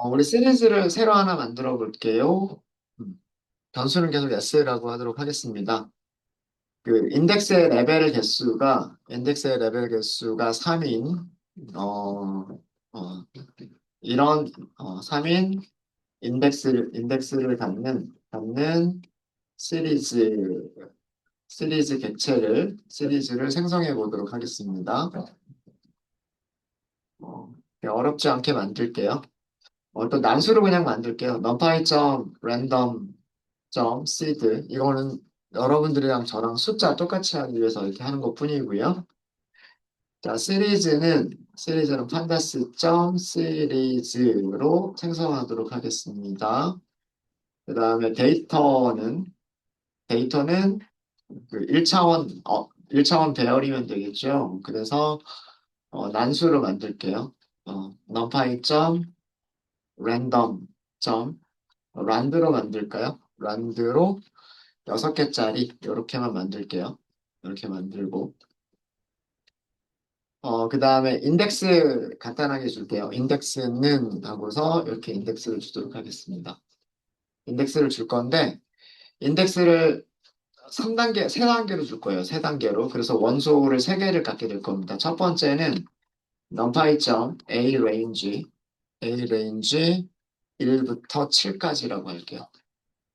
우리 시리즈를 새로 하나 만들어 볼게요. 음, 변수는 계속 S라고 하도록 하겠습니다. 인덱스의 레벨 개수가 3인, 어, 어, 이런, 3인 인덱스를 갖는 시리즈, 시리즈를 생성해 보도록 하겠습니다. 어, 어렵지 않게 만들게요. 또 난수로 그냥 만들게요. numpy.random.seed 이거는 여러분들이랑 저랑 숫자 똑같이 하기 위해서 이렇게 하는 것 뿐이고요. 자, 시리즈는 pandas.series로 생성하도록 하겠습니다. 그 다음에 데이터는 그 1차원 배열이면 되겠죠. 그래서 난수로 만들게요. numpy.random.rand로 만들까요? 란드로 6개짜리 이렇게만 만들게요. 이렇게 만들고 그 다음에 인덱스 간단하게 줄게요. 인덱스는 하고서 이렇게 인덱스를 주도록 하겠습니다. 인덱스를 줄 건데 인덱스를 3단계로 줄 거예요. 3단계로. 그래서 원소를 3개를 갖게 될 겁니다. 첫 번째는 numpy.arange 1부터 7까지라고 할게요.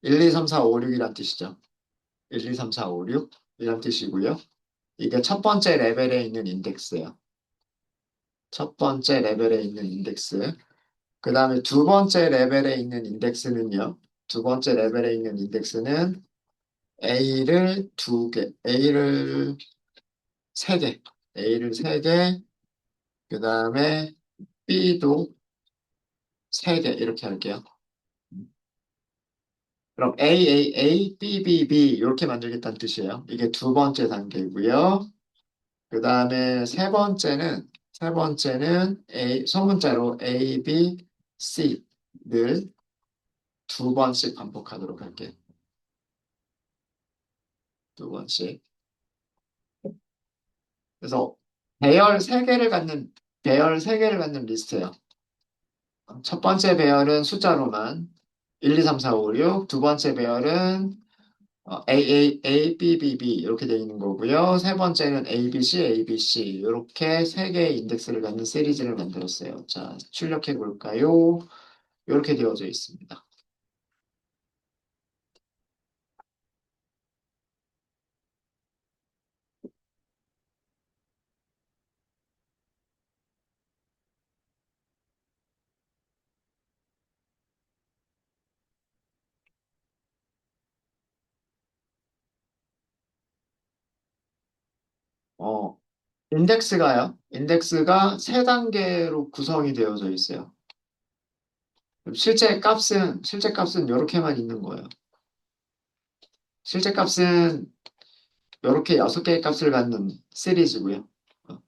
1, 2, 3, 4, 5, 6이란 뜻이죠. 1, 2, 3, 4, 5, 6 이란 뜻이고요. 이게 첫 번째 레벨에 있는 인덱스예요. 첫 번째 레벨에 있는 인덱스. 그 다음에 두 번째 레벨에 있는 인덱스는요. 두 번째 레벨에 있는 인덱스는 A를 세 개, A를 세 개, 그 다음에 B도 세 개, 이렇게 할게요. 그럼 B 이렇게 만들겠다는 뜻이에요. 이게 두 번째 단계고요. 그 다음에 세 번째는 소문자로 A, B, C를 두 번씩 반복하도록 할게요. 두 번씩. 그래서 배열 세개를 갖는 리스트예요. 첫 번째 배열은 숫자로만 1, 2, 3, 4, 5, 6. 두 번째 배열은 B 이렇게 되어 있는 거고요. 세 번째는 A, B, C 이렇게 세 개의 인덱스를 갖는 시리즈를 만들었어요. 자, 출력해 볼까요? 이렇게 되어져 있습니다. 어, 인덱스가 세 단계로 구성이 되어져 있어요. 실제 값은 이렇게만 있는 거예요. 실제 값은 이렇게 6개의 값을 갖는 시리즈고요. 어,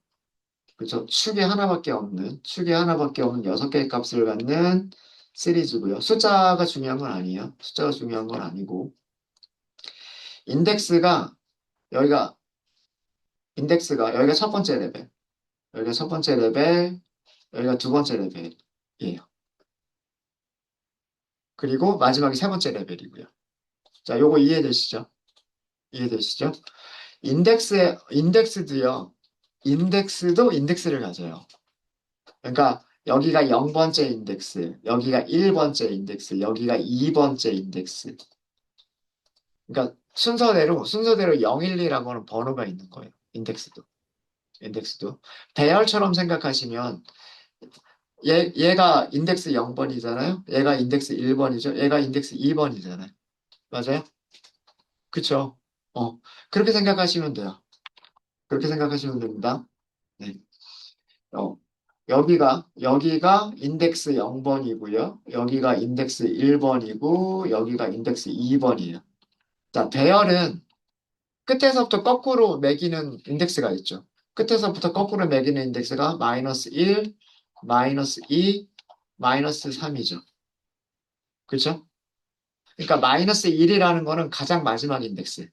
그렇죠. 축이 하나밖에 없는 6개의 값을 갖는 시리즈고요. 숫자가 중요한 건 아니고 인덱스가 여기가 여기가 첫 번째 레벨, 여기가 첫 번째 레벨, 여기가 두 번째 레벨이에요. 그리고 마지막이 세 번째 레벨이고요. 자, 요거 이해되시죠? 이해되시죠? 인덱스도요. 인덱스도 인덱스를 가져요. 그러니까 여기가 0번째 인덱스, 여기가 1번째 인덱스, 여기가 2번째 인덱스. 그러니까 순서대로 0, 1, 2라고 하는 번호가 있는 거예요. 인덱스도. 배열처럼 생각하시면 얘가 인덱스 0번이잖아요. 얘가 인덱스 1번이죠. 얘가 인덱스 2번이잖아요. 맞아요? 그쵸? 그렇게 생각하시면 돼요. 그렇게 생각하시면 됩니다. 네. 어, 여기가 인덱스 0번이고요. 여기가 인덱스 1번이고, 여기가 인덱스 2번이에요. 자, 배열은 끝에서부터 거꾸로 매기는 인덱스가 있죠. 끝에서부터 거꾸로 매기는 인덱스가 마이너스 1, 마이너스 2, 마이너스 3이죠. 그렇죠? 그러니까 마이너스 1이라는 거는 가장 마지막 인덱스.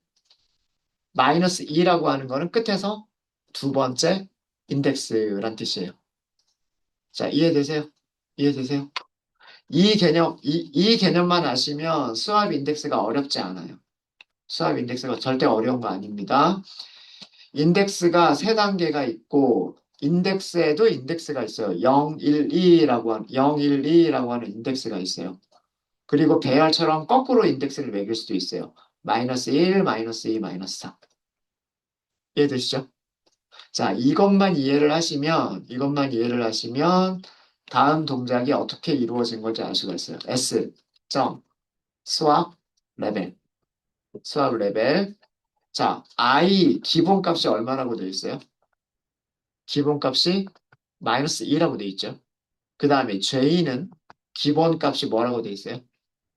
마이너스 2라고 하는 거는 끝에서 두 번째 인덱스란 뜻이에요. 자, 이해되세요? 이해되세요? 이 개념만 아시면 수압 인덱스가 어렵지 않아요. 수압 인덱스가 절대 어려운 거 아닙니다. 인덱스가 세 단계가 있고, 인덱스에도 인덱스가 있어요. 012라고 하는 인덱스가 있어요. 그리고 배열처럼 거꾸로 인덱스를 매길 수도 있어요. 마이너스 1, 마이너스 2, 마이너스 4. 이해되시죠? 자, 이것만 이해를 하시면 다음 동작이 어떻게 이루어진 건지 알 수가 있어요. S, 점, 수압, 레벨. 수압 레벨. 자, I 기본값이 얼마라고 되어 있어요? 기본값이 마이너스 2라고 되어 있죠. 그 다음에 J는 기본값이 뭐라고 되어 있어요?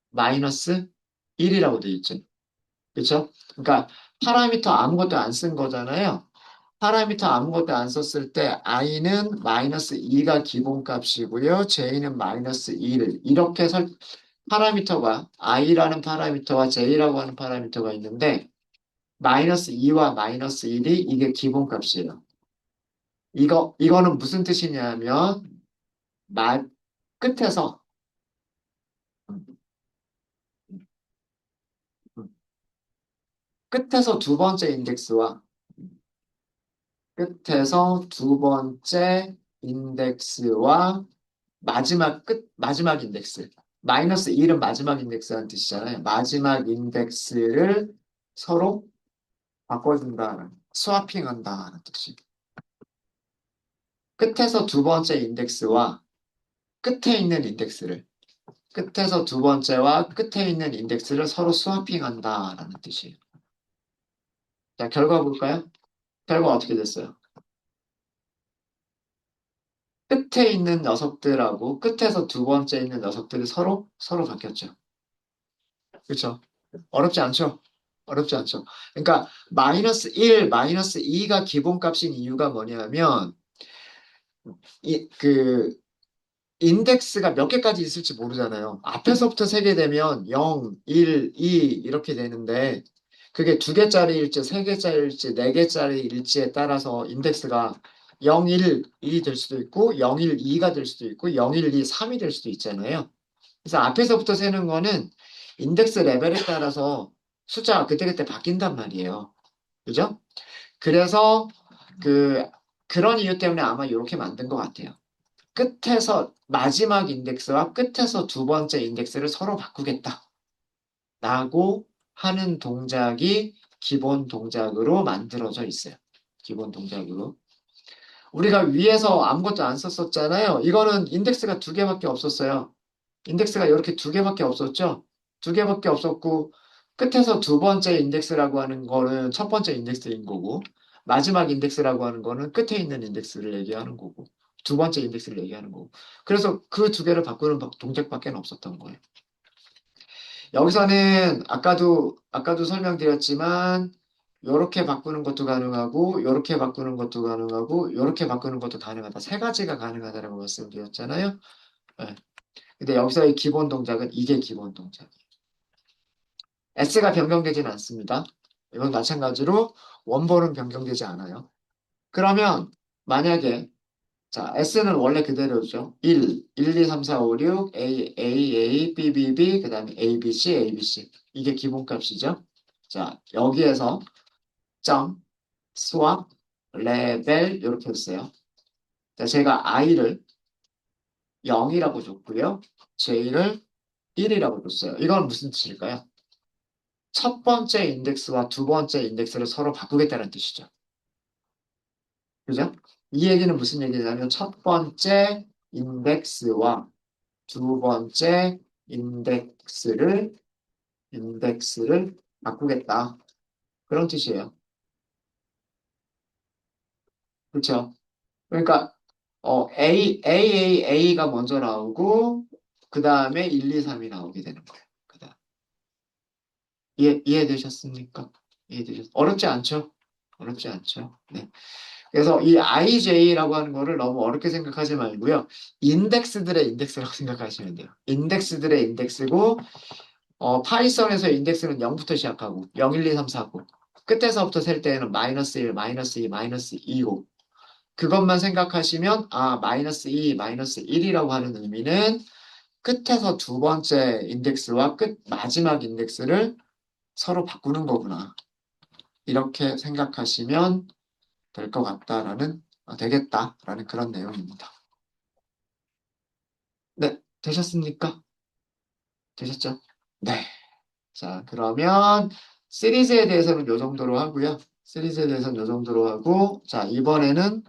마이너스 1이라고 되어 있죠. 그렇죠? 그러니까 파라미터 아무것도 안 쓴 거잖아요. 파라미터 아무것도 안 썼을 때 i는 마이너스 2가 기본값이고요. j는 마이너스 1. 이렇게 파라미터가 i라는 파라미터와 j라고 하는 파라미터가 있는데 마이너스 2와 마이너스 1이 이게 기본값이에요. 이거는 무슨 뜻이냐면 말 끝에서 끝에서 두 번째 인덱스와 끝에서 두 번째 인덱스와 마지막 인덱스. 마이너스 1은 마지막 인덱스라는 뜻이잖아요. 마지막 인덱스를 서로 바꿔준다는, 스와핑한다는 뜻이. 끝에서 두 번째 인덱스와 끝에 있는 인덱스를, 끝에서 두 번째와 끝에 있는 인덱스를 서로 스와핑한다라는 뜻이에요. 자, 결과 볼까요? 결과 어떻게 됐어요? 끝에 있는 녀석들하고 끝에서 두 번째 있는 녀석들이 서로 바뀌었죠. 그렇죠? 어렵지 않죠? 어렵지 않죠? 그러니까 마이너스 1, 마이너스 2가 기본값인 이유가 뭐냐면 그 인덱스가 몇 개까지 있을지 모르잖아요. 앞에서부터 세게 되면 0, 1, 2 이렇게 되는데 그게 두 개짜리일지 세 개짜리일지 네 개짜리일지에 따라서 인덱스가 0, 1, 1이 될 수도 있고 0, 1, 2가 될 수도 있고 0, 1, 2, 3이 될 수도 있잖아요. 그래서 앞에서부터 세는 거는 인덱스 레벨에 따라서 숫자가 그때그때 바뀐단 말이에요. 그죠? 그래서 그, 그런 이유 때문에 아마 이렇게 만든 것 같아요. 끝에서, 마지막 인덱스와 끝에서 두 번째 인덱스를 서로 바꾸겠다. 라고 하는 동작이 기본 동작으로 만들어져 있어요. 기본 동작으로. 우리가 위에서 아무것도 안 썼었잖아요. 이거는 인덱스가 두 개밖에 없었어요. 인덱스가 이렇게 두 개밖에 없었죠. 두 개밖에 없었고 끝에서 두 번째 인덱스라고 하는 거는 첫 번째 인덱스인 거고 마지막 인덱스라고 하는 거는 끝에 있는 인덱스를 얘기하는 거고 두 번째 인덱스를 얘기하는 거고 그래서 그 두 개를 바꾸는 동작밖에 없었던 거예요. 여기서는 아까도 설명드렸지만 요렇게 바꾸는 것도 가능하고 요렇게 바꾸는 것도 가능하고 요렇게 바꾸는 것도 가능하다. 세 가지가 가능하다라고 말씀드렸잖아요. 네. 근데 여기서의 기본 동작은 이게 기본 동작이에요. S가 변경되지는 않습니다. 이건 마찬가지로 원본은 변경되지 않아요. 그러면 만약에 자, S는 원래 그대로죠. 1, 2, 3, 4, 5, 6, A, B, B, B, 그 다음에 A, B, C, A, B, C. 이게 기본값이죠. 자, 여기에서 점, 수압, 레벨 이렇게 했어요. 자, 제가 I를 0이라고 줬고요. J를 1이라고 줬어요. 이건 무슨 뜻일까요? 첫 번째 인덱스와 두 번째 인덱스를 서로 바꾸겠다는 뜻이죠. 그죠? 이 얘기는 무슨 얘기냐면 첫 번째 인덱스와 두 번째 인덱스를 바꾸겠다. 그런 뜻이에요. 그렇죠? 그러니까 A가 먼저 나오고 그 다음에 1, 2, 3이 나오게 되는 거예요. 그다음. 이해되셨습니까? 어렵지 않죠? 어렵지 않죠? 네. 그래서 이 IJ라고 하는 거를 너무 어렵게 생각하지 말고요. 인덱스들의 인덱스라고 생각하시면 돼요. 인덱스들의 인덱스고 파이썬에서 인덱스는 0부터 시작하고 0, 1, 2, 3, 4고 끝에서부터 셀 때에는 마이너스 1, 마이너스 2, 마이너스 2고 그것만 생각하시면 마이너스 2, 마이너스 1이라고 하는 의미는 끝에서 두 번째 인덱스와 끝 마지막 인덱스를 서로 바꾸는 거구나. 이렇게 생각하시면 될 것 같다라는, 되겠다라는 그런 내용입니다. 네, 되셨습니까? 되셨죠? 네. 자, 그러면 시리즈에 대해서는 요 정도로 하고요. 시리즈에 대해서는 요 정도로 하고, 자, 이번에는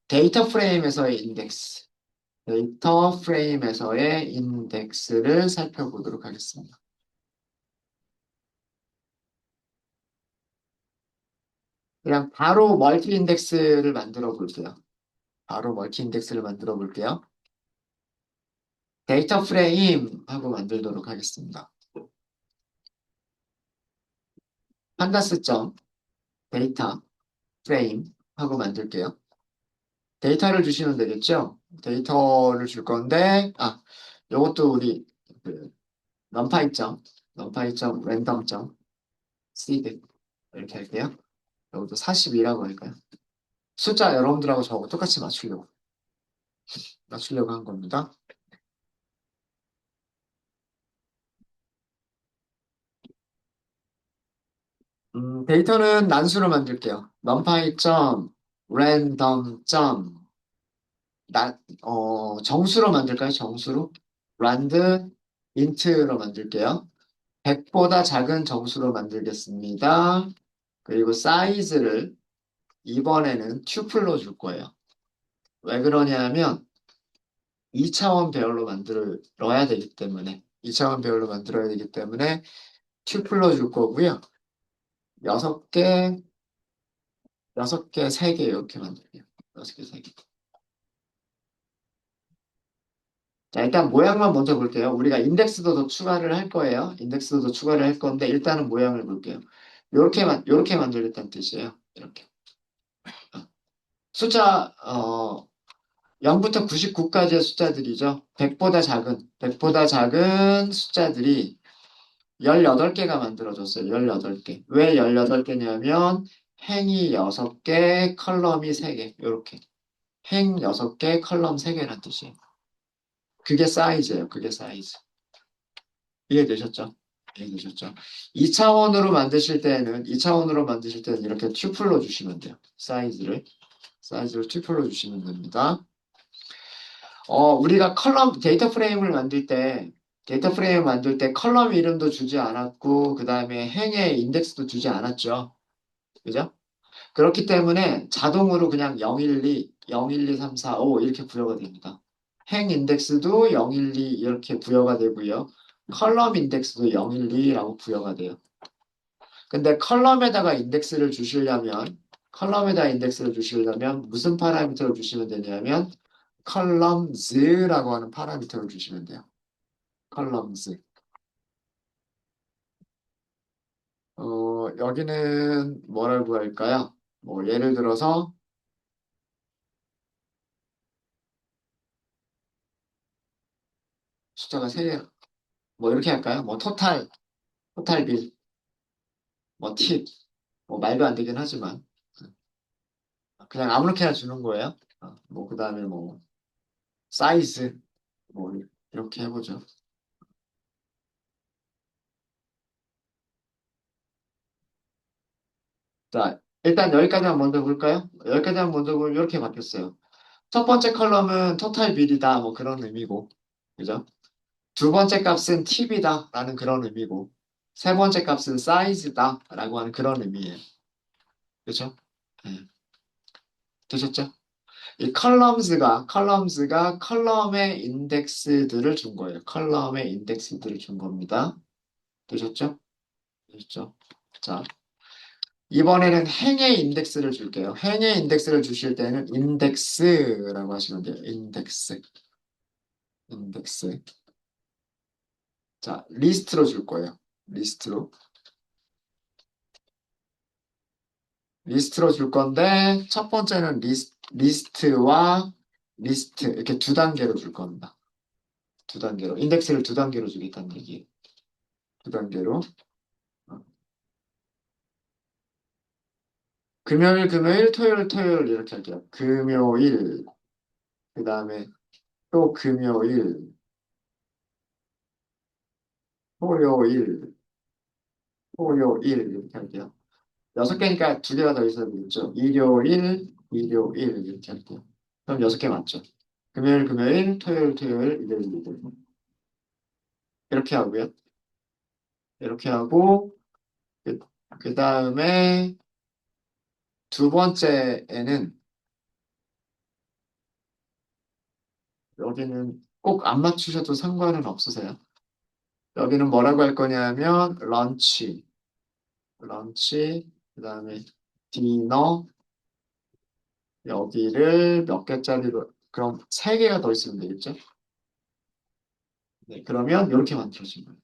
데이터 프레임에서의 인덱스. 데이터 프레임에서의 인덱스를 살펴보도록 하겠습니다. 그냥 바로 멀티 인덱스를 만들어 볼게요. 바로 멀티 인덱스를 만들어 볼게요. 데이터 프레임 하고 만들도록 하겠습니다. 판다스.점 데이터 프레임 하고 만들게요. 데이터를 주시면 되겠죠? 데이터를 줄 건데, 요것도 우리 그 numpy.점 numpy.점 랜덤.점 seed 이렇게 할게요. 요것도 42라고 할까요? 숫자 여러분들하고 저하고 똑같이 맞추려고 한 겁니다. 데이터는 난수로 만들게요. numpy.random. 정수로 만들까요? 정수로? rand int로 만들게요. 100보다 작은 정수로 만들겠습니다. 그리고 사이즈를 이번에는 튜플로 줄 거예요. 왜 그러냐면 2차원 배열로 만들어야 되기 때문에 2차원 배열로 만들어야 되기 때문에 튜플로 줄 거고요. 6개, 6개, 3개 이렇게 만들게요. 6개, 3개. 자, 일단 모양만 먼저 볼게요. 우리가 인덱스도 더 추가를 할 거예요. 인덱스도 더 추가를 할 건데 일단은 모양을 볼게요. 요렇게 만들겠다는 뜻이에요. 이렇게. 숫자 0부터 99까지의 숫자들이죠. 100보다 작은 숫자들이 18개가 만들어졌어요. 18개. 왜 18개냐면 행이 6개, 컬럼이 3개. 이렇게. 행 6개, 컬럼 3개란 뜻이에요. 그게 사이즈예요. 그게 사이즈. 이해되셨죠? 이해되셨죠? 2차원으로 만드실 때는 이렇게 튜플로 주시면 돼요. 사이즈를 튜플로 주시면 됩니다. 우리가 데이터 프레임을 만들 때 컬럼 이름도 주지 않았고, 그 다음에 행의 인덱스도 주지 않았죠. 그죠? 그렇기 때문에 자동으로 그냥 012, 012, 3, 4, 5 이렇게 부여가 됩니다. 행 인덱스도 012 이렇게 부여가 되고요. 컬럼 인덱스도 012라고 부여가 돼요. 근데 컬럼에다가 인덱스를 주시려면 무슨 파라미터를 주시면 되냐면 컬럼즈라고 하는 파라미터를 주시면 돼요. 컬럼즈. 여기는 뭐라고 할까요? 뭐 예를 들어서 숫자가 3개, 뭐 이렇게 할까요? 뭐 토탈 빌, 뭐 팁, 뭐 말도 안 되긴 하지만 그냥 아무렇게나 주는 거예요. 뭐 그다음에 뭐 사이즈 뭐 이렇게 해보죠. 자, 일단 여기까지만 먼저 볼까요? 여기까지만 먼저 보면 이렇게 바뀌었어요. 첫 번째 컬럼은 토탈 빌이다 뭐 그런 의미고, 그죠? 두 번째 값은 팁이다 라는 그런 의미고, 세 번째 값은 사이즈다 라고 하는 그런 의미예요. 그죠? 네. 되셨죠? 이 컬럼스가 컬럼의 인덱스들을 준 거예요. 컬럼의 인덱스들을 준 겁니다. 되셨죠? 되셨죠? 자, 이번에는 행의 인덱스를 줄게요. 행의 인덱스를 주실 때는 인덱스라고 하시면 돼요. 인덱스. 자, 리스트로 줄 거예요. 리스트로. 리스트로 줄 건데, 첫 번째는 리스트와 리스트, 이렇게 두 단계로 줄 겁니다. 두 단계로. 인덱스를 두 단계로 주겠다는 얘기예요. 두 단계로. 어. 금요일, 토요일 이렇게 할게요. 금요일, 그 다음에 또 금요일, 토요일, 토요일 이렇게 할게요. 6개니까 2개가 더 있어야 되겠죠. 일요일, 일요일 이렇게 할게요. 그럼 6개 맞죠? 금요일, 금요일, 토요일, 토요일, 일요일, 일요일. 이렇게 하고요. 이렇게 하고, 그, 그 다음에 두 번째에는 여기는 꼭 안 맞추셔도 상관은 없으세요. 여기는 뭐라고 할 거냐면 런치, 런치, 그 다음에 디너, 여기를 몇 개짜리로 그럼 3개가 더 있으면 되겠죠? 네, 그러면 이렇게 만들어진 거예요.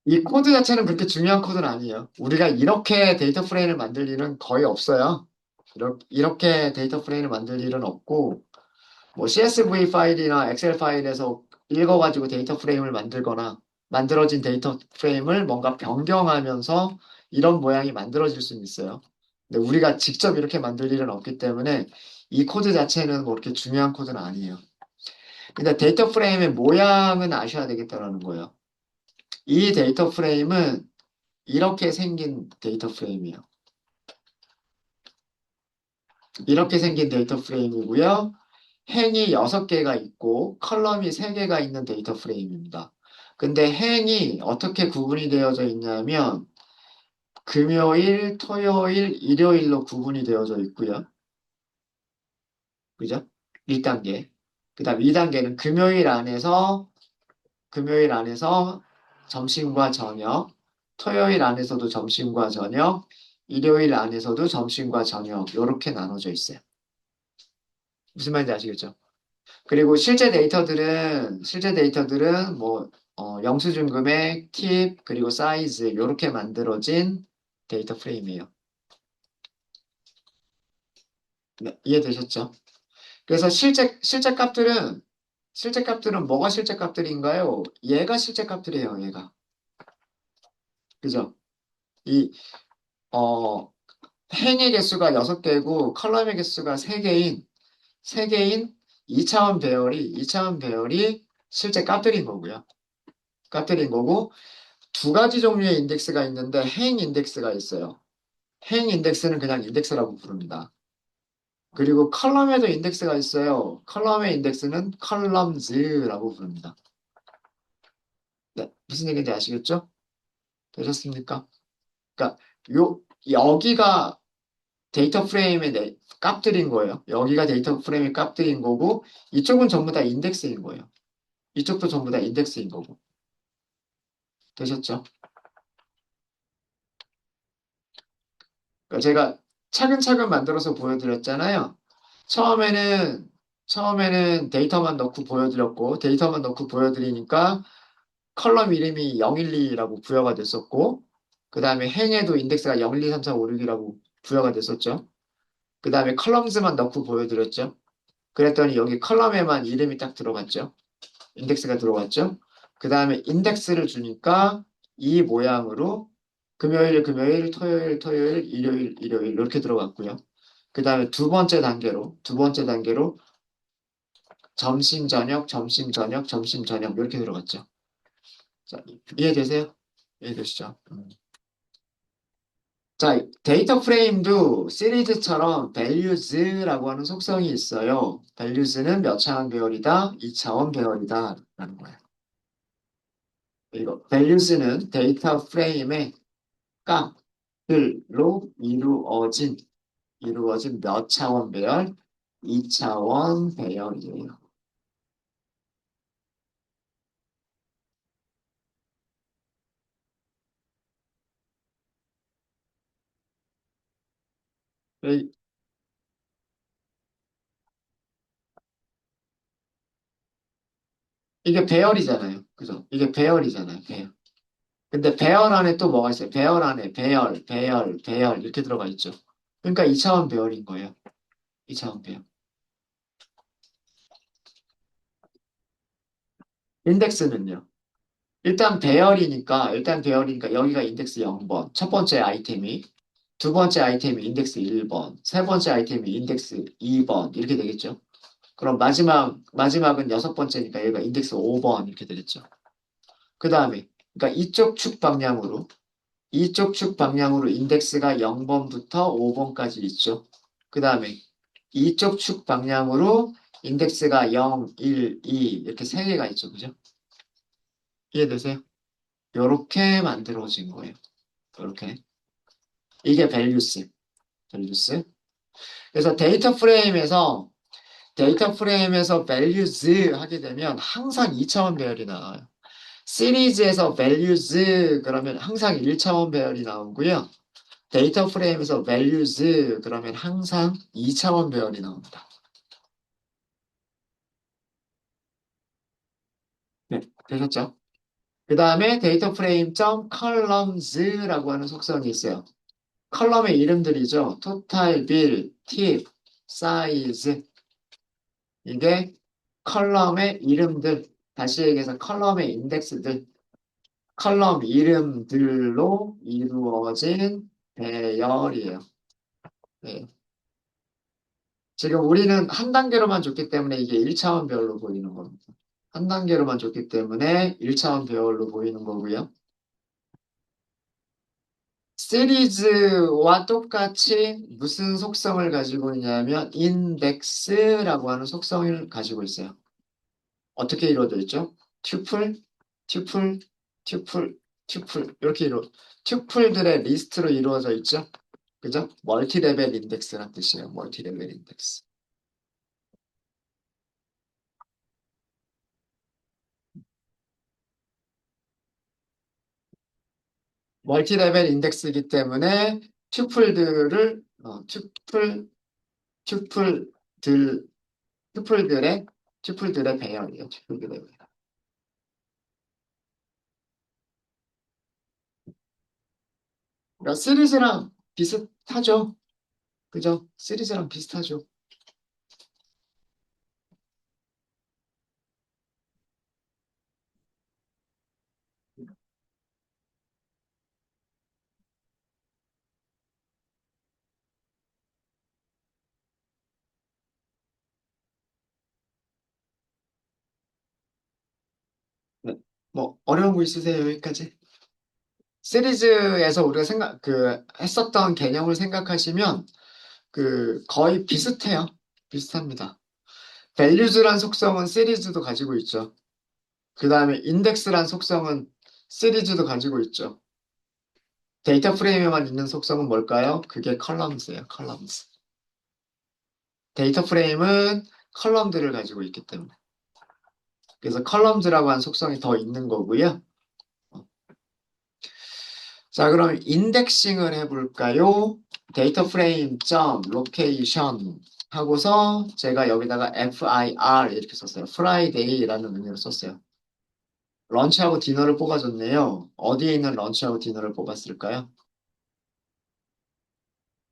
이 코드 자체는 그렇게 중요한 코드는 아니에요. 우리가 이렇게 데이터 프레임을 만들 일은 거의 없어요. 이렇게 데이터 프레임을 만들 일은 없고, 뭐 CSV 파일이나 엑셀 파일에서 읽어가지고 데이터 프레임을 만들거나 만들어진 데이터 프레임을 뭔가 변경하면서 이런 모양이 만들어질 수는 있어요. 근데 우리가 직접 이렇게 만들 일은 없기 때문에 이 코드 자체는 뭐 그렇게 중요한 코드는 아니에요. 근데 데이터 프레임의 모양은 아셔야 되겠다라는 거예요. 이 데이터 프레임은 이렇게 생긴 데이터 프레임이에요. 이렇게 생긴 데이터 프레임이고요. 행이 6개가 있고 컬럼이 3개가 있는 데이터 프레임입니다. 근데 행이 어떻게 구분이 되어져 있냐면 금요일, 토요일, 일요일로 구분이 되어져 있고요. 그죠? 1단계. 그 다음 2단계는 금요일 안에서 점심과 저녁, 토요일 안에서도 점심과 저녁, 일요일 안에서도 점심과 저녁, 이렇게 나눠져 있어요. 무슨 말인지 아시겠죠? 그리고 실제 데이터들은 뭐, 영수증 금액, 팁, 그리고 사이즈, 이렇게 만들어진 데이터 프레임이에요. 네, 이해되셨죠? 그래서 실제 값들은 뭐가 실제 값들인가요? 얘가 실제 값들이에요, 얘가. 그죠? 이, 어, 행의 개수가 6개고 컬럼의 개수가 3개인 2차원 배열이 실제 값들인 거고요. 값들인 거고 두 가지 종류의 인덱스가 있는데 행 인덱스가 있어요. 행 인덱스는 그냥 인덱스라고 부릅니다. 그리고 컬럼에도 인덱스가 있어요. 컬럼의 인덱스는 컬럼즈라고 부릅니다. 네, 무슨 얘기인지 아시겠죠? 되셨습니까? 그러니까 여기가 데이터 프레임의 값들인 거예요. 여기가 데이터 프레임의 값들인 거고 이쪽은 전부 다 인덱스인 거예요. 이쪽도 전부 다 인덱스인 거고. 되셨죠? 그러니까 제가 차근차근 만들어서 보여드렸잖아요. 처음에는 처음에는 데이터만 넣고 보여드리니까 컬럼 이름이 012라고 부여가 됐었고 그 다음에 행에도 인덱스가 0, 1, 2, 3, 4, 5, 6이라고 부여가 됐었죠. 그 다음에 컬럼즈만 넣고 보여드렸죠. 그랬더니 여기 컬럼에만 이름이 딱 들어갔죠. 인덱스가 들어갔죠. 그 다음에 인덱스를 주니까 이 모양으로 금요일, 금요일, 토요일, 토요일, 일요일, 일요일 이렇게 들어갔고요. 그 다음에 두 번째 단계로 점심, 저녁, 점심, 저녁, 점심, 저녁 이렇게 들어갔죠. 자, 이해되세요? 이해되시죠? 자, 데이터 프레임도 시리즈처럼 values라고 하는 속성이 있어요. values는 몇 차원 배열이다, 2차원 배열이다 라는 거예요. 이거 values는 데이터 프레임의 값들로 이루어진 몇 차원 배열, 2차원 배열이에요. 이- 이게 배열이잖아요. 그죠? 이게 배열이잖아요. 배열. 근데 배열 안에 또 뭐가 있어요? 배열 안에 배열 이렇게 들어가 있죠. 그러니까 2차원 배열인 거예요. 2차원 배열. 인덱스는요. 일단 배열이니까 여기가 인덱스 0번. 첫 번째 아이템이. 두 번째 아이템이 인덱스 1번. 세 번째 아이템이 인덱스 2번. 이렇게 되겠죠. 그럼 마지막은 여섯 번째니까 얘가 인덱스 5번 이렇게 되겠죠. 그 다음에, 그러니까 이쪽 축 방향으로 인덱스가 0번부터 5번까지 있죠. 그 다음에 이쪽 축 방향으로 인덱스가 0, 1, 2 이렇게 세 개가 있죠. 그죠? 이해되세요? 요렇게 만들어진 거예요. 요렇게. 이게 밸류스. 그래서 데이터 프레임에서 values 하게 되면 항상 2차원 배열이 나와요. 시리즈에서 values 그러면 항상 1차원 배열이 나오고요. 데이터 프레임에서 values 그러면 항상 2차원 배열이 나옵니다. 네, 되셨죠? 그 다음에 데이터 프레임 점 columns라고 하는 속성이 있어요. 컬럼의 이름들이죠. total, bill, tip, size. 이게 컬럼의 이름들. 다시 얘기해서 컬럼의 인덱스들. 컬럼 이름들로 이루어진 배열이에요. 네. 지금 우리는 한 단계로만 줬기 때문에 이게 1차원 배열로 보이는 겁니다. 한 단계로만 줬기 때문에 1차원 배열로 보이는 거고요. 시리즈와 똑같이 무슨 속성을 가지고 있냐면 인덱스라고 하는 속성을 가지고 있어요. 어떻게 이루어져 있죠? 튜플, 튜플, 튜플, 튜플 이렇게 튜플들의 리스트로 이루어져 있죠. 그죠? 멀티레벨 인덱스란 뜻이에요. 멀티레벨 인덱스. 멀티레벨 인덱스이기 때문에 튜플들을 튜플들 튜플들의 튜플들의 배열이에요. 튜플들의 배열. 그러니까 시리즈랑 비슷하죠. 그죠? 시리즈랑 비슷하죠. 네. 뭐 어려운 거 있으세요? 여기까지? 시리즈에서 우리가 했었던 개념을 생각하시면 거의 비슷해요. 비슷합니다. values란 속성은 시리즈도 가지고 있죠. 그 다음에 index란 속성은 시리즈도 가지고 있죠. 데이터 프레임에만 있는 속성은 뭘까요? 그게 컬럼스예요. 컬럼스. 데이터 프레임은 컬럼들을 가지고 있기 때문에. 그래서 컬럼즈라고 하는 속성이 더 있는 거고요. 자, 그럼 인덱싱을 해볼까요? 데이터 프레임 점 로케이션 하고서 제가 여기다가 FIR 이렇게 썼어요. 프라이데이라는 의미로 썼어요. 런치하고 디너를 뽑아줬네요. 어디에 있는 런치하고 디너를 뽑았을까요?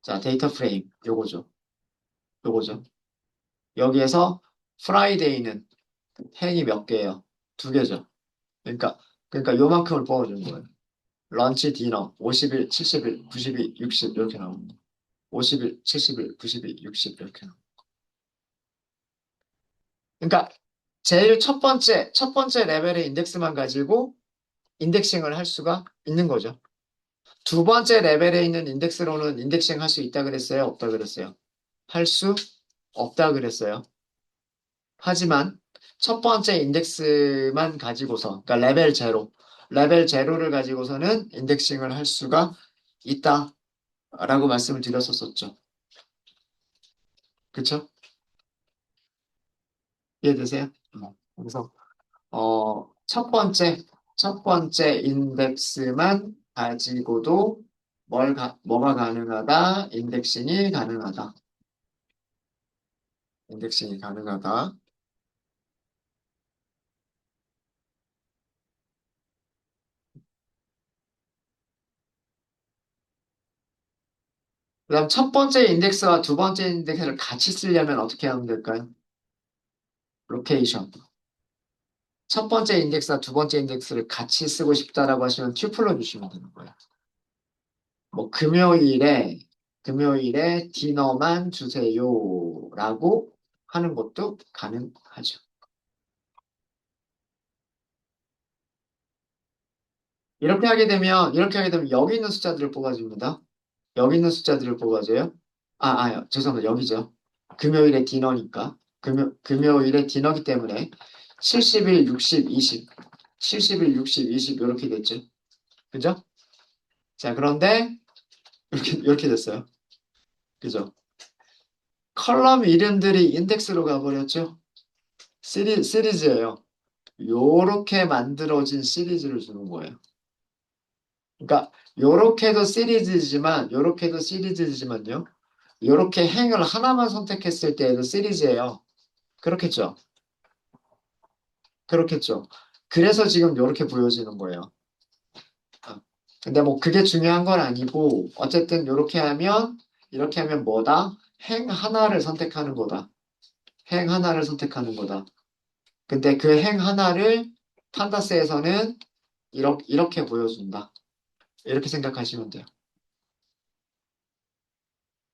자, 데이터 프레임 요거죠. 요거죠. 여기에서 프라이데이는 행이 몇 개예요? 두 개죠. 그러니까 요만큼을 뽑아준 거예요. 런치, 디너, 50일, 70일, 90일, 60 이렇게 나옵니다. 50일, 70일, 90일, 60 이렇게 나옵니다. 그러니까 제일 첫 번째 레벨의 인덱스만 가지고 인덱싱을 할 수가 있는 거죠. 두 번째 레벨에 있는 인덱스로는 인덱싱 할 수 있다 그랬어요? 없다 그랬어요? 할 수 없다 그랬어요. 하지만 첫 번째 인덱스만 가지고서, 그러니까 레벨 제로를 가지고서는 인덱싱을 할 수가 있다라고 말씀을 드렸었죠. 그쵸? 이해되세요? 그래서 첫 번째 인덱스만 가지고도 뭐가 가능하다? 인덱싱이 가능하다. 인덱싱이 가능하다. 그다음 첫 번째 인덱스와 두 번째 인덱스를 같이 쓰려면 어떻게 하면 될까요? 로케이션. 첫 번째 인덱스와 두 번째 인덱스를 같이 쓰고 싶다라고 하시면 튜플러 주시면 되는 거예요. 뭐 금요일에 디너만 주세요라고 하는 것도 가능하죠. 이렇게 하게 되면 여기 있는 숫자들을 뽑아줍니다. 여기 있는 숫자들을 뽑아줘요. 죄송합니다. 여기죠. 금요일에 디너니까. 금요일에 디너기 때문에 70일, 60, 20. 70일, 60, 20 이렇게 됐죠. 그죠? 자, 그런데 이렇게 됐어요. 그죠? 컬럼 이름들이 인덱스로 가버렸죠. 시리즈예요. 요렇게 만들어진 시리즈를 주는 거예요. 그러니까 요렇게도 시리즈지만요. 요렇게 행을 하나만 선택했을 때에도 시리즈예요. 그렇겠죠? 그렇겠죠? 그래서 지금 요렇게 보여지는 거예요. 어. 근데 뭐 그게 중요한 건 아니고 어쨌든 이렇게 하면 뭐다? 행 하나를 선택하는 거다. 행 하나를 선택하는 거다. 근데 그 행 하나를 판다스에서는 이렇게 보여준다. 이렇게 생각하시면 돼요.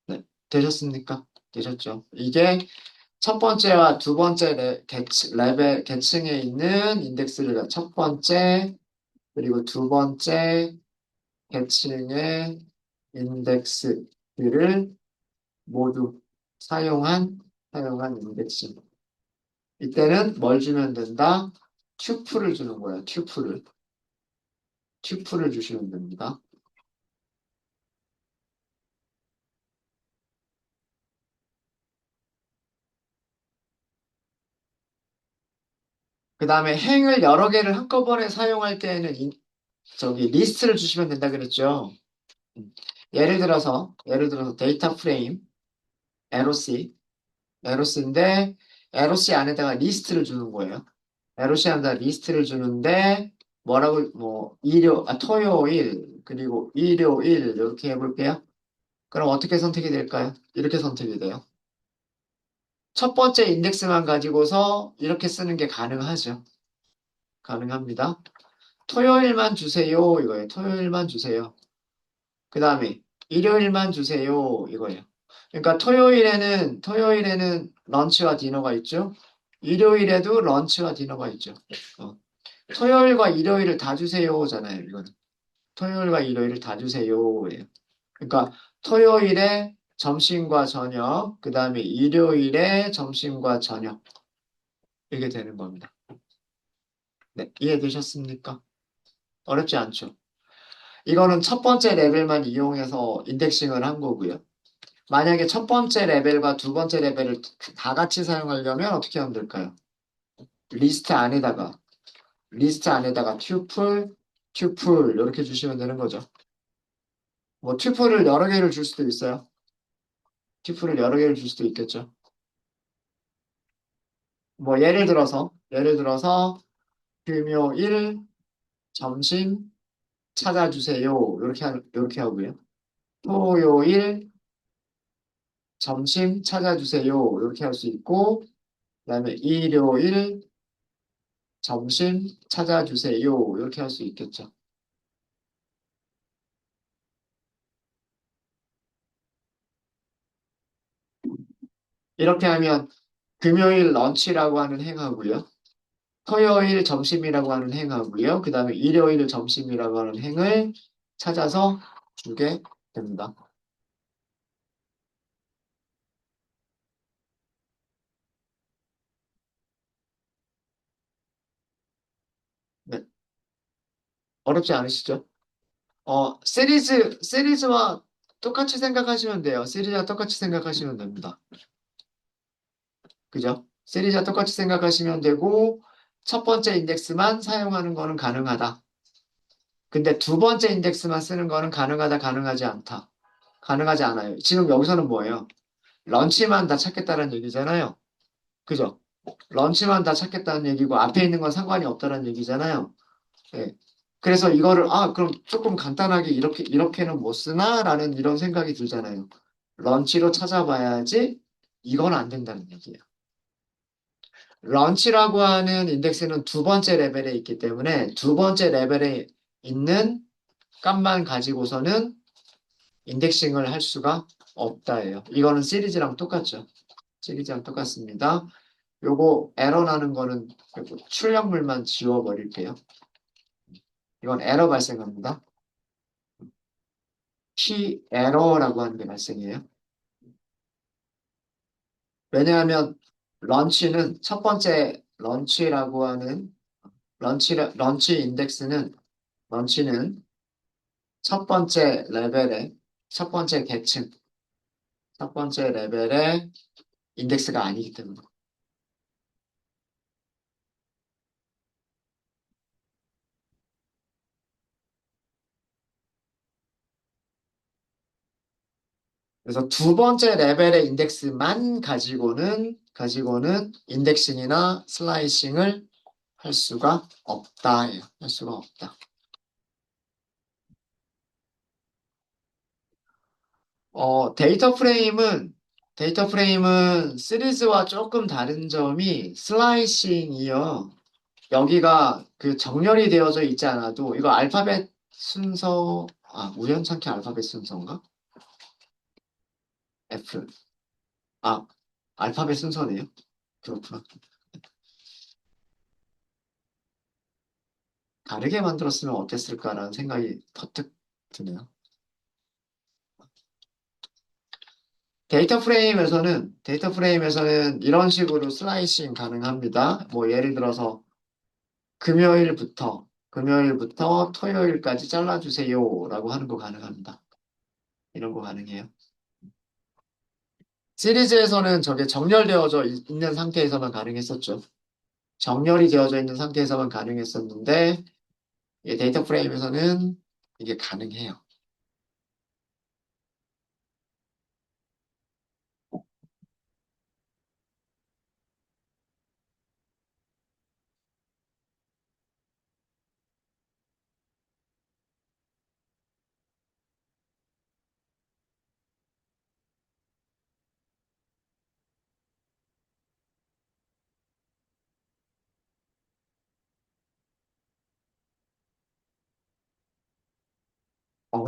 네. 되셨습니까? 되셨죠? 이게 첫 번째와 두 번째 레벨 계층에 있는 인덱스를 첫 번째 그리고 두 번째 계층의 인덱스를 모두 사용한 인덱스. 이때는 뭘 주면 된다? 튜플을 주는 거예요. 튜플을 주시면 됩니다. 그 다음에 행을 여러 개를 한꺼번에 사용할 때에는 저기 리스트를 주시면 된다 그랬죠. 음. 예를 들어서 데이터 프레임, LOC, LOC인데 LOC 안에다가 리스트를 주는 거예요. LOC 안에다가 리스트를 주는데 뭐라고 뭐 토요일 그리고 일요일 이렇게 해볼게요. 그럼 어떻게 선택이 될까요? 이렇게 선택이 돼요. 첫 번째 인덱스만 가지고서 이렇게 쓰는 게 가능하죠. 가능합니다. 토요일만 주세요. 이거예요. 토요일만 주세요. 그 다음에 일요일만 주세요. 이거예요. 그러니까 토요일에는 런치와 디너가 있죠. 일요일에도 런치와 디너가 있죠. 어. 토요일과 일요일을 다 주세요잖아요. 이거는. 토요일과 일요일을 다 주세요예요. 그러니까 토요일에 점심과 저녁, 그 다음에 일요일에 점심과 저녁 이게 되는 겁니다. 네, 이해되셨습니까? 어렵지 않죠? 이거는 첫 번째 레벨만 이용해서 인덱싱을 한 거고요. 만약에 첫 번째 레벨과 두 번째 레벨을 다 같이 사용하려면 어떻게 하면 될까요? 리스트 안에다가 튜플 이렇게 주시면 되는 거죠. 뭐 튜플을 여러 개를 줄 수도 있어요. 튜플을 여러 개를 줄 수도 있겠죠. 뭐 예를 들어서 금요일 점심 찾아주세요. 이렇게 하고요. 토요일 점심 찾아주세요. 이렇게 할 수 있고, 그다음에 일요일 점심 찾아주세요. 이렇게 할 수 있겠죠. 이렇게 하면 금요일 런치라고 하는 행하고요. 토요일 점심이라고 하는 행하고요. 그 다음에 일요일 점심이라고 하는 행을 찾아서 주게 됩니다. 네, 어렵지 않으시죠? 시리즈와 똑같이 생각하시면 돼요. 시리즈와 똑같이 생각하시면 됩니다. 그죠? 시리즈와 똑같이 생각하시면 되고, 첫 번째 인덱스만 사용하는 거는 가능하다. 근데 두 번째 인덱스만 쓰는 거는 가능하다, 가능하지 않다. 가능하지 않아요. 지금 여기서는 뭐예요? 런치만 다 찾겠다는 얘기잖아요. 그죠? 런치만 다 찾겠다는 얘기고, 앞에 있는 건 상관이 없다는 얘기잖아요. 예. 그래서 이거를, 그럼 조금 간단하게 이렇게는 못 쓰나? 라는 이런 생각이 들잖아요. 런치로 찾아봐야지 이건 안 된다는 얘기예요. 런치라고 하는 인덱스는 두 번째 레벨에 있기 때문에 두 번째 레벨에 있는 값만 가지고서는 인덱싱을 할 수가 없다예요. 이거는 시리즈랑 똑같죠. 시리즈랑 똑같습니다. 요거 에러 나는 거는 요거 출력물만 지워버릴게요. 이건 에러 발생합니다. P 에러라고 하는 게 발생해요. 왜냐하면 런치는 첫 번째 런치라고 하는 런치 인덱스는 런치는 첫 번째 레벨의 첫 번째 계층, 첫 번째 레벨의 인덱스가 아니기 때문에. 그래서 두 번째 레벨의 인덱스만 가지고는 인덱싱이나 슬라이싱을 할 수가 없다. 할 수가 없다. 데이터 프레임은 시리즈와 조금 다른 점이 슬라이싱이요. 여기가 그 정렬이 되어져 있지 않아도 이거 알파벳 순서, 우연찮게 알파벳 순서인가? F. 아, 알파벳 순서네요. 그렇구나. 다르게 만들었으면 어땠을까라는 생각이 퍼뜩 드네요. 데이터 프레임에서는 이런 식으로 슬라이싱 가능합니다. 뭐 예를 들어서 금요일부터 토요일까지 잘라주세요라고 하는 거 가능합니다. 이런 거 가능해요. 시리즈에서는 저게 정렬되어져 있는 상태에서만 가능했었죠. 정렬이 되어져 있는 상태에서만 가능했었는데 이 데이터 프레임에서는 이게 가능해요.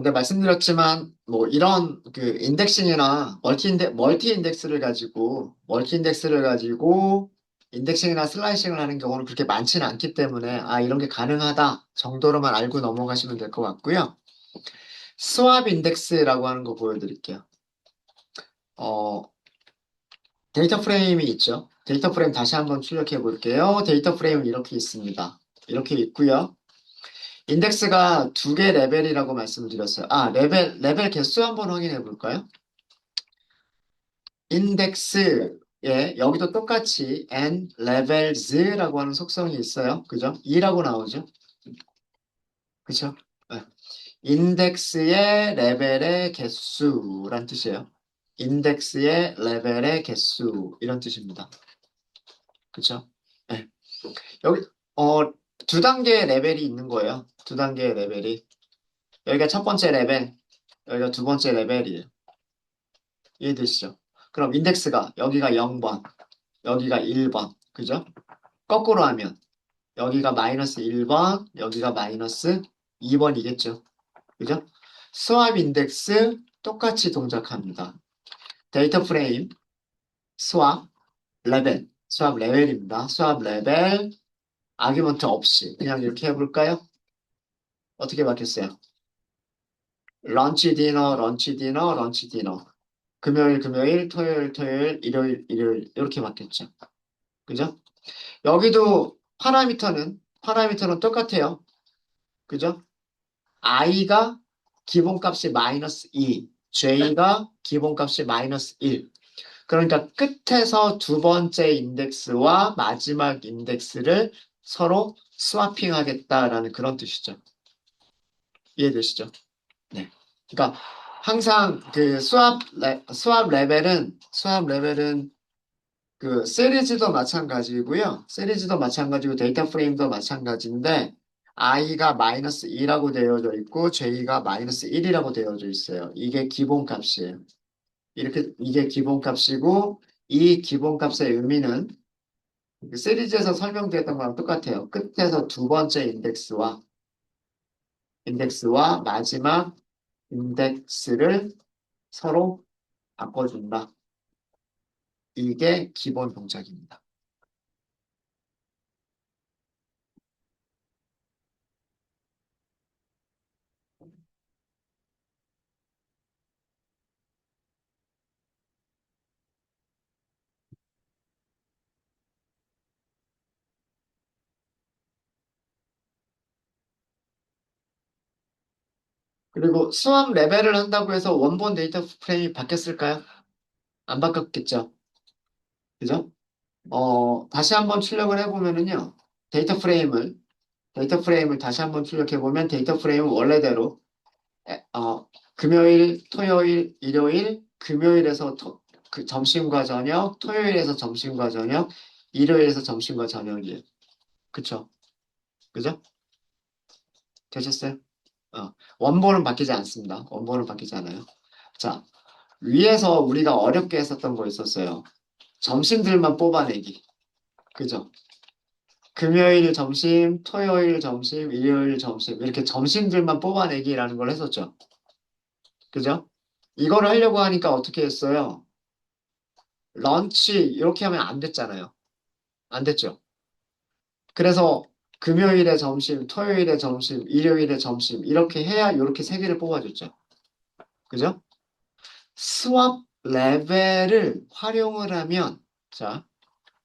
근데 말씀드렸지만, 뭐, 이런 그 인덱싱이나 멀티 인덱스를 가지고 인덱싱이나 슬라이싱을 하는 경우는 그렇게 많지는 않기 때문에, 이런 게 가능하다 정도로만 알고 넘어가시면 될 것 같고요. 스왑 인덱스라고 하는 거 보여드릴게요. 어, 데이터 프레임이 있죠. 데이터 프레임 다시 한번 출력해 볼게요. 데이터 프레임은 이렇게 있습니다. 이렇게 있고요. 인덱스가 두 개 레벨이라고 말씀드렸어요. 레벨 개수 한번 확인해 볼까요? 인덱스에 여기도 똑같이 n levels라고 하는 속성이 있어요. 그죠? 2라고 나오죠? 그죠? 네. 인덱스의 레벨의 개수란 뜻이에요. 인덱스의 레벨의 개수 이런 뜻입니다. 그죠? 네. 여기 두 단계의 레벨이 있는 거예요. 두 단계의 레벨이. 여기가 첫 번째 레벨, 여기가 두 번째 레벨이에요. 이해되시죠? 그럼 인덱스가 여기가 0번, 여기가 1번. 그죠? 거꾸로 하면 여기가 마이너스 1번, 여기가 마이너스 2번이겠죠. 그죠? 스왑 인덱스 똑같이 동작합니다. 데이터 프레임, 스왑, 스왑 레벨입니다. 스왑 레벨, 아규먼트 없이 그냥 이렇게 해볼까요? 어떻게 바뀌었어요? 런치 디너, 런치 디너, 런치 디너. 금요일, 금요일, 토요일, 토요일, 일요일, 일요일 이렇게 바뀌었죠. 그죠? 여기도 파라미터는 똑같아요. 그죠? i가 기본값이 마이너스 2, j가 기본값이 마이너스 1. 그러니까 끝에서 두 번째 인덱스와 마지막 인덱스를 서로 스와핑 하겠다라는 그런 뜻이죠. 이해되시죠? 네. 그러니까 항상 그 수압 레벨은 그 시리즈도 마찬가지고 데이터 프레임도 마찬가지인데 i가 마이너스 2라고 되어져 있고 j가 마이너스 1이라고 되어져 있어요. 이게 기본값이에요. 이게 기본값이고 이 기본값의 의미는 그 시리즈에서 설명드렸던 거랑 똑같아요. 끝에서 두 번째 인덱스와 마지막 인덱스를 서로 바꿔준다. 이게 기본 동작입니다. 그리고 수학 레벨을 한다고 해서 원본 데이터 프레임이 바뀌었을까요? 안 바뀌었겠죠. 그죠? 다시 한번 출력을 해보면은요. 데이터 프레임을, 데이터 프레임을 다시 한번 출력해보면 데이터 프레임은 원래대로, 금요일, 토요일, 일요일, 금요일에서 그 점심과 저녁, 토요일에서 점심과 저녁, 일요일에서 점심과 저녁이에요. 그쵸? 그죠? 되셨어요? 원본은 바뀌지 않습니다. 원본은 바뀌지 않아요. 자, 위에서 우리가 어렵게 했었던 거 있었어요. 점심들만 뽑아내기. 그죠? 금요일 점심, 토요일 점심, 일요일 점심, 이렇게 점심들만 뽑아내기라는 걸 했었죠. 그죠? 이거를 하려고 하니까 어떻게 했어요? 런치, 이렇게 하면 안 됐잖아요. 안 됐죠? 그래서 금요일에 점심, 토요일에 점심, 일요일에 점심, 이렇게 해야 이렇게 세 개를 뽑아줬죠. 그죠? 수업 레벨을 활용을 하면, 자,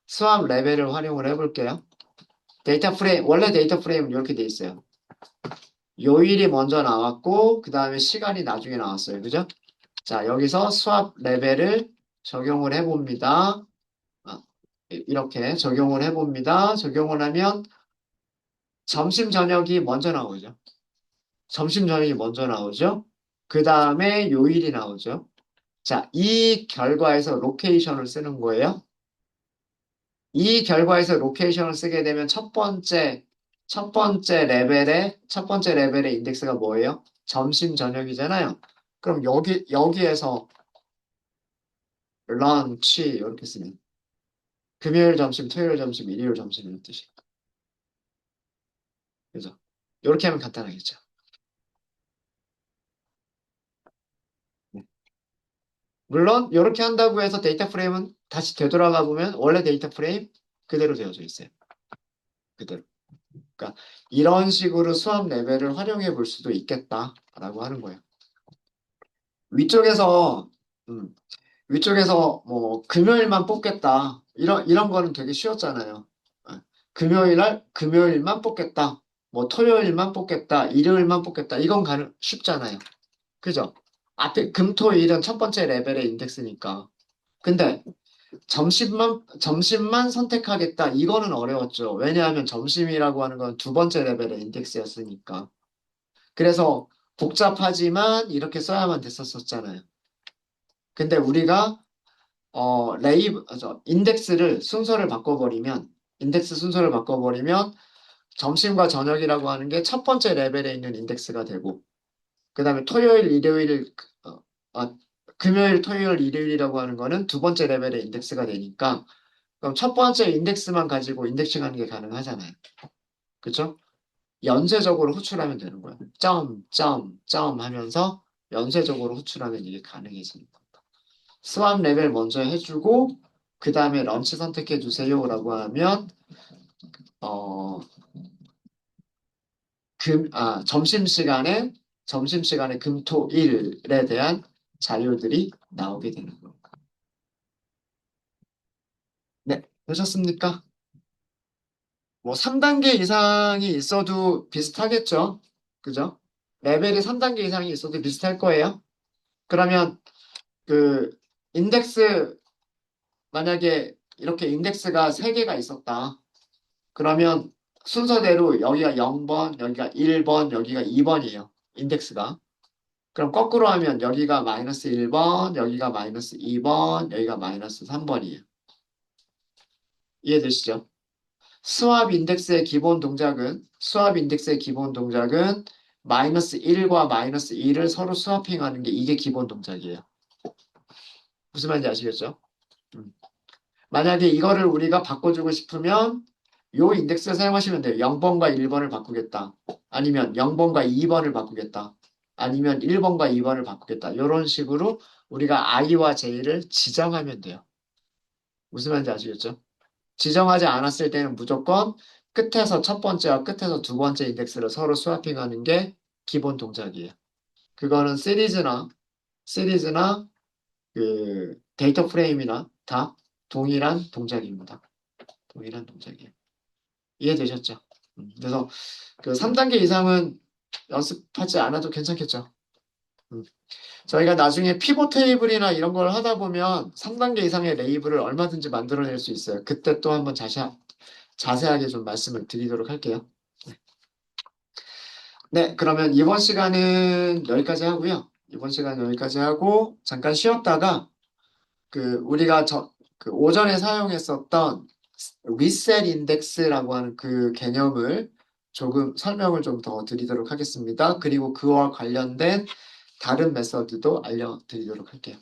수학 레벨을 활용을 해볼게요. 데이터 프레임, 원래 데이터 프레임은 이렇게 돼 있어요. 요일이 먼저 나왔고, 그 다음에 시간이 나중에 나왔어요. 그죠? 자, 여기서 수학 레벨을 적용을 해봅니다. 이렇게 적용을 해봅니다. 적용을 하면 점심, 저녁이 먼저 나오죠. 점심, 저녁이 먼저 나오죠. 그 다음에 요일이 나오죠. 자, 이 결과에서 로케이션을 쓰는 거예요. 이 결과에서 로케이션을 쓰게 되면 첫 번째 레벨의 인덱스가 뭐예요? 점심, 저녁이잖아요. 그럼 여기에서 런치 이렇게 쓰면 금요일 점심, 토요일 점심, 일요일 점심 이런 뜻이. 그죠? 이렇게 하면 간단하겠죠. 네. 물론 이렇게 한다고 해서 데이터 프레임은 다시 되돌아가 보면 원래 데이터 프레임 그대로 되어져 있어요. 그대로. 그러니까 이런 식으로 수업 레벨을 활용해 볼 수도 있겠다라고 하는 거예요. 위쪽에서 음, 위쪽에서 뭐 금요일만 뽑겠다 이런 거는 되게 쉬웠잖아요. 금요일 날 금요일만 뽑겠다. 뭐 토요일만 뽑겠다. 일요일만 뽑겠다. 이건 쉽잖아요. 그죠? 앞에 금토일은 첫 번째 레벨의 인덱스니까. 근데 점심만 선택하겠다. 이거는 어려웠죠. 왜냐하면 점심이라고 하는 건 두 번째 레벨의 인덱스였으니까. 그래서 복잡하지만 이렇게 써야만 됐었잖아요. 근데 우리가 인덱스를 순서를 바꿔버리면 인덱스 순서를 바꿔버리면 점심과 저녁이라고 하는 게 첫 번째 레벨에 있는 인덱스가 되고 그 다음에 토요일, 일요일, 금요일, 토요일, 일요일이라고 하는 거는 두 번째 레벨의 인덱스가 되니까 그럼 첫 번째 인덱스만 가지고 인덱싱하는 게 가능하잖아요. 그쵸? 연쇄적으로 호출하면 되는 거예요. 점 하면서 연쇄적으로 호출하면 이게 가능해지는 겁니다. 스왑 레벨 먼저 해주고 그 다음에 런치 선택해 주세요라고 하면 어, 점심시간에 금토일에 대한 자료들이 나오게 되는 거예요. 네, 되셨습니까? 뭐 3단계 이상이 있어도 비슷하겠죠? 그죠? 레벨이 3단계 이상이 있어도 비슷할 거예요. 그러면 그 인덱스 만약에 이렇게 인덱스가 3개가 있었다. 그러면 순서대로 여기가 0번, 여기가 1번, 여기가 2번이에요. 인덱스가. 그럼 거꾸로 하면 여기가 마이너스 1번, 여기가 마이너스 2번, 여기가 마이너스 3번이에요. 이해되시죠? 수압 인덱스의 기본 동작은 마이너스 1과 마이너스 2를 서로 스와핑하는 게 이게 기본 동작이에요. 무슨 말인지 아시겠죠? 음. 만약에 이거를 우리가 바꿔주고 싶으면 요 인덱스를 사용하시면 돼요. 0번과 1번을 바꾸겠다. 아니면 0번과 2번을 바꾸겠다. 아니면 1번과 2번을 바꾸겠다. 이런 식으로 우리가 i와 j를 지정하면 돼요. 무슨 말인지 아시겠죠? 지정하지 않았을 때는 무조건 끝에서 첫 번째와 끝에서 두 번째 인덱스를 서로 스와핑하는 게 기본 동작이에요. 그거는 시리즈나 그 데이터 프레임이나 다 동일한 동작입니다. 동일한 동작이에요. 이해되셨죠? 그래서 그 3단계 이상은 연습하지 않아도 괜찮겠죠? 음. 저희가 나중에 피벗 테이블이나 이런 걸 하다 보면 3단계 이상의 레이블을 얼마든지 만들어낼 수 있어요. 그때 또 한번 자세하게 좀 말씀을 드리도록 할게요. 네, 그러면 이번 시간은 여기까지 하고요. 이번 시간 여기까지 하고 잠깐 쉬었다가 그 우리가 그 오전에 사용했었던 리셋 인덱스라고 하는 그 개념을 조금 설명을 좀 더 드리도록 하겠습니다. 그리고 그와 관련된 다른 메서드도 알려드리도록 할게요.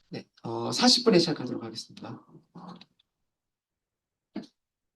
네, 40분에 시작하도록 하겠습니다.